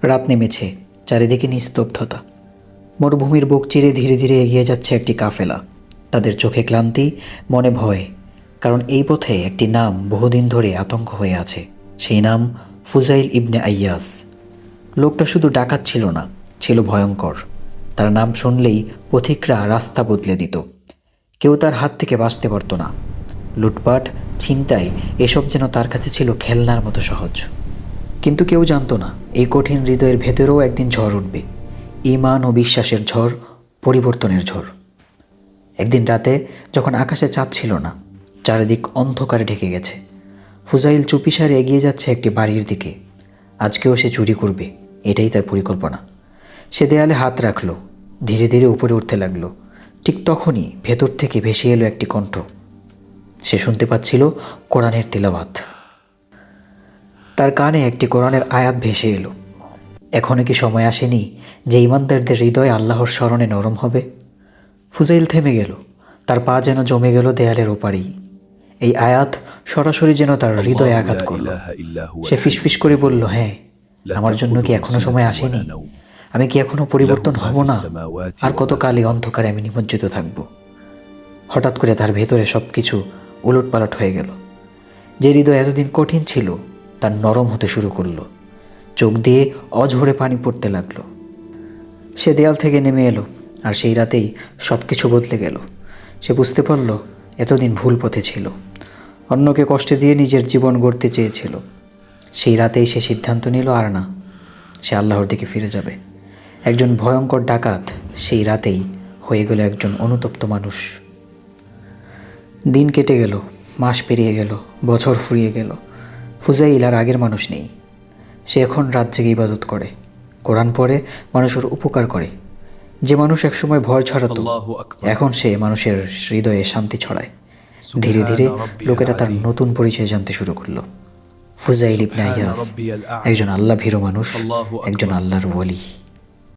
রাত নেমেছে, চারিদিকে নিস্তব্ধতা। মরুভূমির বুক চিরে ধীরে ধীরে এগিয়ে যাচ্ছে একটি কাফেলা। তাদের চোখে ক্লান্তি, মনে ভয়, কারণ এই পথে একটি নাম বহুদিন ধরে আতঙ্ক হয়ে আছে। সেই নাম ফুজাইল ইবনে আইয়াস। লোকটা শুধু ডাকাত ছিল না, ছিল ভয়ঙ্কর। তার নাম শুনলেই পথিকরা রাস্তা বদলে দিত। কেউ তার হাত থেকে বাঁচতে পারত না। লুটপাট, ছিনতাই, এসব যেন তার কাছে ছিল খেলনার মতো সহজ। কিন্তু কেউ জানতো না, এই কঠিন হৃদয়ের ভেতরেও একদিন ঝড় উঠবে। ঈমান ও বিশ্বাসের ঝড়, পরিবর্তনের ঝড়। একদিন রাতে যখন আকাশে চাঁদ ছিল না, চারিদিক অন্ধকারে ঢেকে গেছে, ফুজাইল চুপিসারে এগিয়ে যাচ্ছে একটি বাড়ির দিকে। আজকেও সে চুরি করবে, এটাই তার পরিকল্পনা। সে দেয়ালে হাত রাখল, ধীরে ধীরে উপরে উঠতে লাগলো। ঠিক তখনই ভেতর থেকে ভেসে এলো একটি কণ্ঠ। সে শুনতে পাচ্ছিল কোরআনের তিলাওয়াত। তার কানে একটি কোরআনের আয়াত ভেসে এলো। এখনো কি সময় আসেনি যে ইমানদারদের হৃদয় আল্লাহর স্মরণে নরম হবে? ফুজাইল থেমে গেল, তার পা যেন জমে গেল দেয়ালের ওপারেই। এই আয়াত সরাসরি যেন তার হৃদয়ে আঘাত করল। সে ফিসফিস করে বলল, হ্যাঁ, আমার জন্য কি এখনো সময় আসেনি? আমি কি এখনো পরিবর্তন হব না? আর কতকালই অন্ধকারে আমি নিমজ্জিত থাকব? হঠাৎ করে তার ভেতরে সব কিছু উলটপালট হয়ে গেল। যে হৃদয় এতদিন কঠিন ছিল, তার নরম হতে শুরু করলো। চোখ দিয়ে অঝরে পানি পড়তে লাগলো। সে দেয়াল থেকে নেমে এলো, আর সেই রাতেই সব কিছু বদলে গেল। সে বুঝতে পারল এতদিন ভুল পথে ছিল, অন্যকে কষ্ট দিয়ে নিজের জীবন গড়তে চেয়েছিল। সেই রাতেই সে সিদ্ধান্ত নিল, আর না, সে আল্লাহর দিকে ফিরে যাবে। একজন ভয়ঙ্কর ডাকাত সেই রাতেই হয়ে গেল একজন অনুতপ্ত মানুষ। দিন কেটে গেল, মাস পেরিয়ে গেল, বছর ফুরিয়ে গেল। ফুজাইল আর আগের মানুষ নেই। সে এখন রাত জেগে ইবাদত করে, কোরআন পড়ে, মানুষের উপকার করে। যে মানুষ একসময় ভয় ছড়াতো, এখন সে মানুষের হৃদয়ে শান্তি ছড়ায়। ধীরে ধীরে লোকেরা তার নতুন পরিচয় জানতে শুরু করলো। ফুজাইল ইবনে আইয়াস, একজন আল্লাহ ভীরু মানুষ, একজন আল্লাহর ওলি।